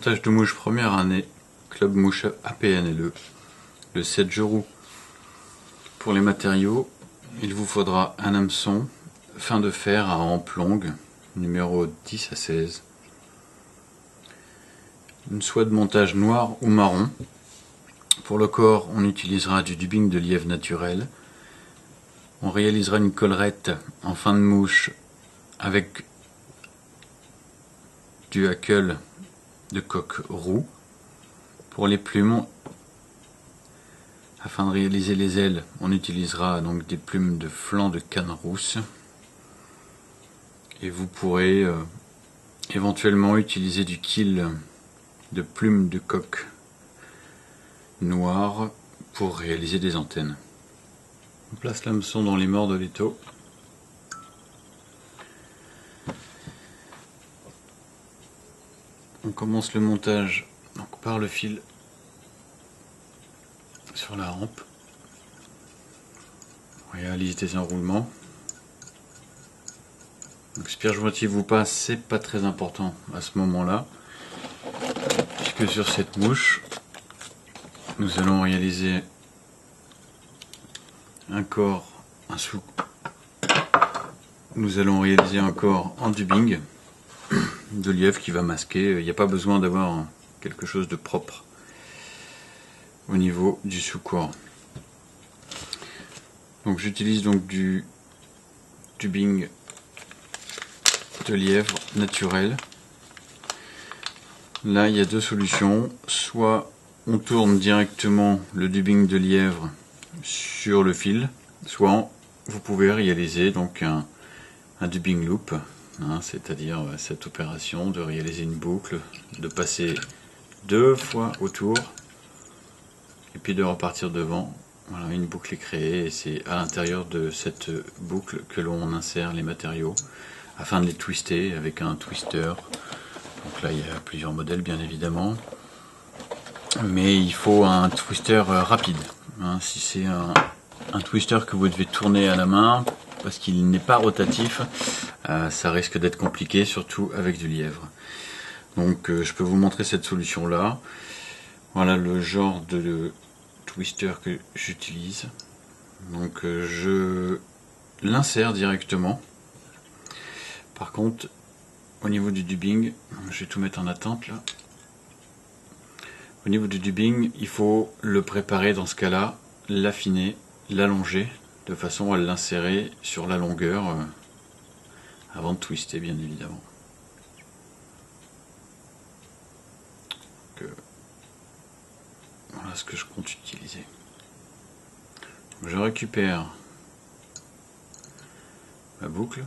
Montage de mouche première année, Club Mouche APNLE, le 7 roues. Pour les matériaux, il vous faudra un hameçon, fin de fer à hampe longue, numéro 10 à 16, une soie de montage noire ou marron. Pour le corps, on utilisera du dubbing de lièvre naturel. On réalisera une collerette en fin de mouche avec du hackle de coque roux. Pour les plumes, afin de réaliser les ailes, on utilisera donc des plumes de flanc de canne rousse. Et vous pourrez éventuellement utiliser du kill de plumes de coque noire pour réaliser des antennes. On place l'hameçon dans les morts de l'étau. On commence le montage donc par le fil sur la hampe. On réalise des enroulements. Donc spire jointive ou pas, c'est pas très important à ce moment-là, puisque sur cette mouche, nous allons réaliser un corps, nous allons réaliser un corps en dubbing de lièvre qui va masquer. Il n'y a pas besoin d'avoir quelque chose de propre au niveau du sous-corps. Donc j'utilise donc du dubbing de lièvre naturel. Là il y a deux solutions, soit on tourne directement le dubbing de lièvre sur le fil, soit vous pouvez réaliser donc un dubbing loop, c'est-à-dire cette opération de réaliser une boucle, de passer deux fois autour et puis de repartir devant. Voilà, une boucle est créée et c'est à l'intérieur de cette boucle que l'on insère les matériaux afin de les twister avec un twister. Donc là il y a plusieurs modèles bien évidemment, mais il faut un twister rapide. Si c'est un twister que vous devez tourner à la main parce qu'il n'est pas rotatif, ça risque d'être compliqué, surtout avec du lièvre. Donc je peux vous montrer cette solution là. Voilà le genre de twister que j'utilise. Donc je l'insère directement. Par contre, au niveau du dubbing, je vais tout mettre en attente là. Au niveau du dubbing, il faut le préparer dans ce cas-là, l'affiner, l'allonger, de façon à l'insérer sur la longueur avant de twister bien évidemment. Donc, voilà ce que je compte utiliser. Donc, je récupère ma boucle.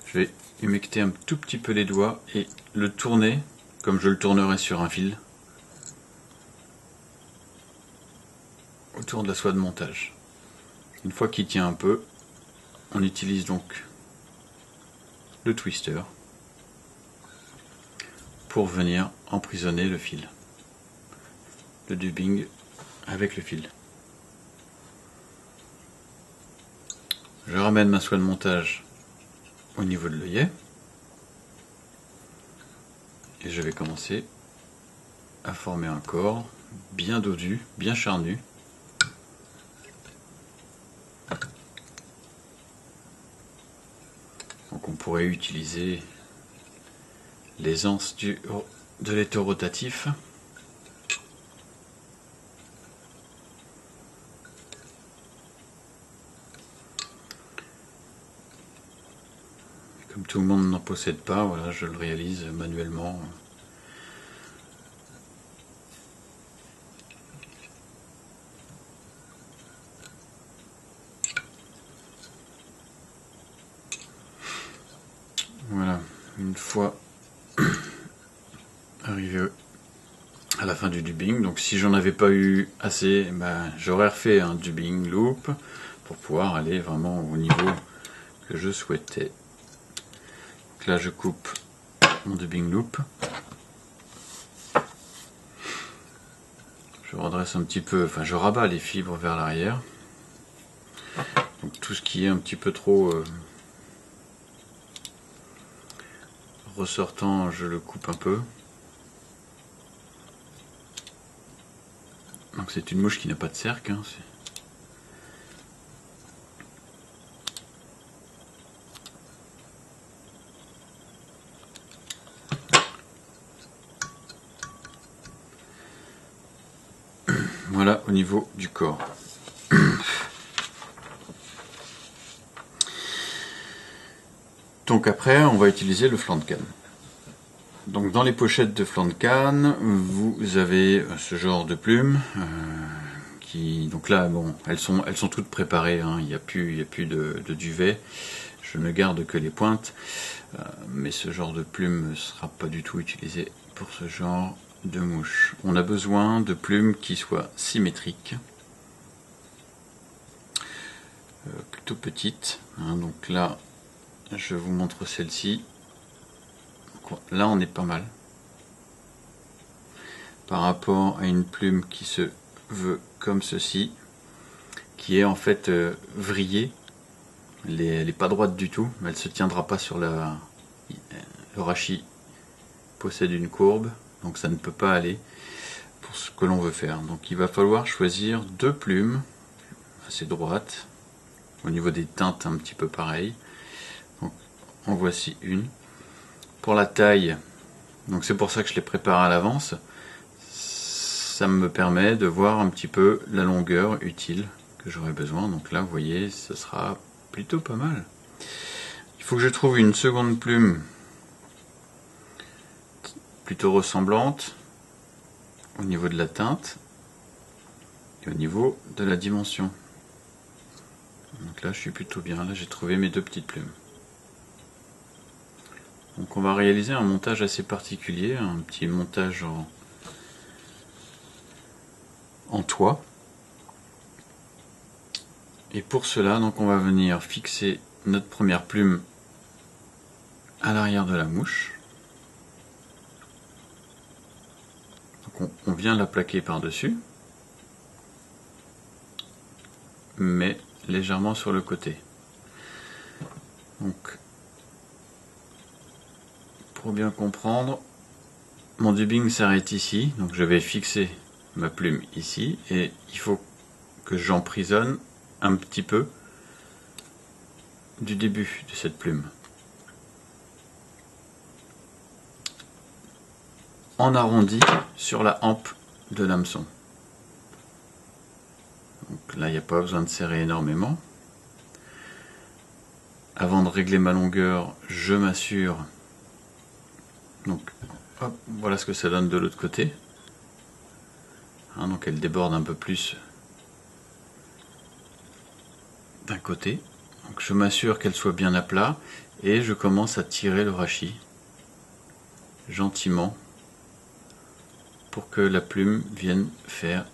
Je vais humecter un tout petit peu les doigts et le tourner comme je le tournerai sur un fil autour de la soie de montage. Une fois qu'il tient un peu, on utilise donc le twister pour venir emprisonner le fil, le dubbing avec le fil. Je ramène ma soie de montage au niveau de l'œillet et je vais commencer à former un corps bien dodu, bien charnu. Donc on pourrait utiliser les anses de l'étau rotatif. Comme tout le monde n'en possède pas, voilà, je le réalise manuellement. Voilà, une fois arrivé à la fin du dubbing, donc si j'en avais pas eu assez, j'aurais refait un dubbing loop pour pouvoir aller vraiment au niveau que je souhaitais. Donc là je coupe mon dubbing loop, je redresse un petit peu, enfin je rabats les fibres vers l'arrière, donc tout ce qui est un petit peu trop ressortant, je le coupe un peu. Donc c'est une mouche qui n'a pas de cercle. Hein, voilà au niveau du corps. Donc après, on va utiliser le flanc de canne. Donc dans les pochettes de flanc de canne, vous avez ce genre de plumes. Donc là, bon, elles sont toutes préparées. Hein, il n'y a plus de duvet. Je ne garde que les pointes. Mais ce genre de plume ne sera pas du tout utilisé pour ce genre de mouche. On a besoin de plumes qui soient symétriques. Plutôt petites. Hein, donc là, je vous montre celle-ci. Là, on est pas mal. Par rapport à une plume qui se veut comme ceci, qui est en fait vrillée. Elle n'est pas droite du tout. Elle ne se tiendra pas sur la... Le rachis possède une courbe, donc ça ne peut pas aller pour ce que l'on veut faire. Donc il va falloir choisir deux plumes assez droites. Au niveau des teintes, un petit peu pareil. Donc, en voici une. Pour la taille, donc c'est pour ça que je les prépare à l'avance. Ça me permet de voir un petit peu la longueur utile que j'aurai besoin. Donc là, vous voyez, ce sera plutôt pas mal. Il faut que je trouve une seconde plume plutôt ressemblante au niveau de la teinte et au niveau de la dimension. Donc là, je suis plutôt bien. Là, j'ai trouvé mes deux petites plumes. Donc on va réaliser un montage assez particulier, un petit montage en toit. Et pour cela, donc on va venir fixer notre première plume à l'arrière de la mouche. Donc on vient la plaquer par-dessus, mais légèrement sur le côté. Donc, pour bien comprendre, mon dubbing s'arrête ici, donc je vais fixer ma plume ici, et il faut que j'emprisonne un petit peu du début de cette plume. En arrondi sur la hampe de l'hameçon. Donc là, il n'y a pas besoin de serrer énormément. Avant de régler ma longueur, je m'assure. Donc, hop, voilà ce que ça donne de l'autre côté. Hein, donc elle déborde un peu plus d'un côté. Donc je m'assure qu'elle soit bien à plat et je commence à tirer le rachis gentiment pour que la plume vienne faire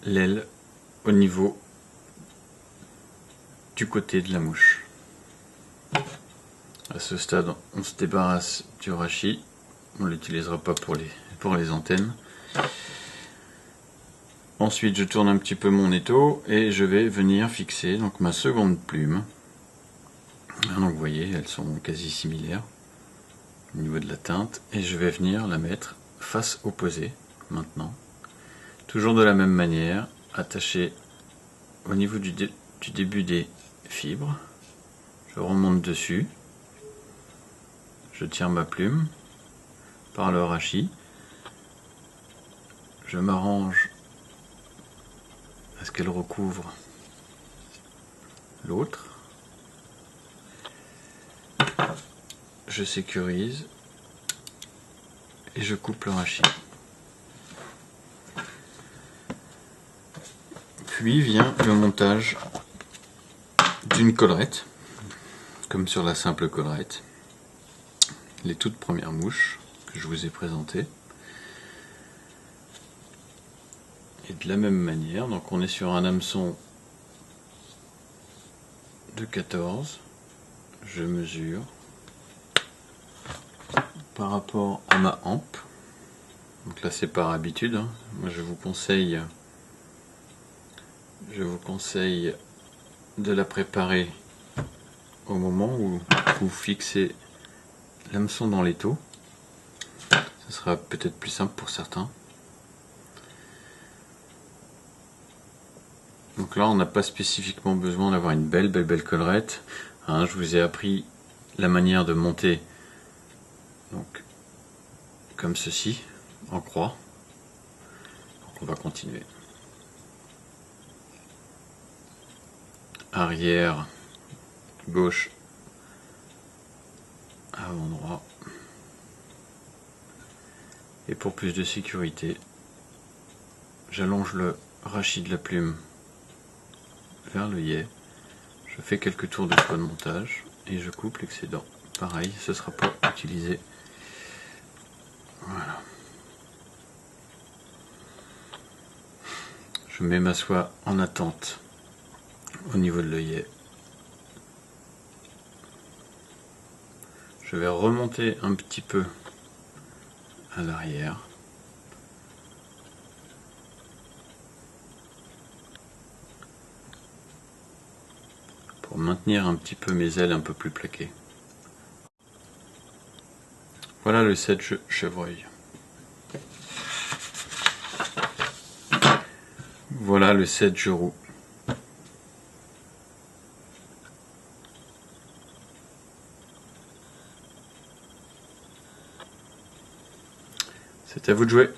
l'aile au niveau du côté de la mouche. À ce stade, on se débarrasse du rachis. On ne l'utilisera pas pour les antennes. Ensuite, je tourne un petit peu mon étau et je vais venir fixer donc ma seconde plume. Donc vous voyez, elles sont quasi similaires au niveau de la teinte. Et je vais venir la mettre face opposée maintenant. Toujours de la même manière, attaché au niveau du début des fibres. Je remonte dessus. Je tire ma plume par le rachis. Je m'arrange à ce qu'elle recouvre l'autre. Je sécurise et je coupe le rachis. Puis vient le montage d'une collerette, comme sur la simple collerette. Les toutes premières mouches que je vous ai présentées. Et de la même manière, donc on est sur un hameçon de 14. Je mesure par rapport à ma hampe. Donc là c'est par habitude, hein. Moi je vous conseille je vous conseille de la préparer au moment où vous fixez l'hameçon dans l'étau. Ce sera peut-être plus simple pour certains. Donc là, on n'a pas spécifiquement besoin d'avoir une belle collerette. Hein, je vous ai appris la manière de monter, donc comme ceci, en croix. Donc on va continuer. Arrière, gauche, avant droit. Et pour plus de sécurité, j'allonge le rachis de la plume vers l'œillet. Je fais quelques tours de choix de montage et je coupe l'excédent. Pareil, ce ne sera pas utilisé. Voilà. Je mets ma soie en attente au niveau de l'œillet. Je vais remonter un petit peu à l'arrière. Pour maintenir un petit peu mes ailes un peu plus plaquées. Voilà le sedge chevreuil. Voilà le sedge roux. C'est à vous de jouer.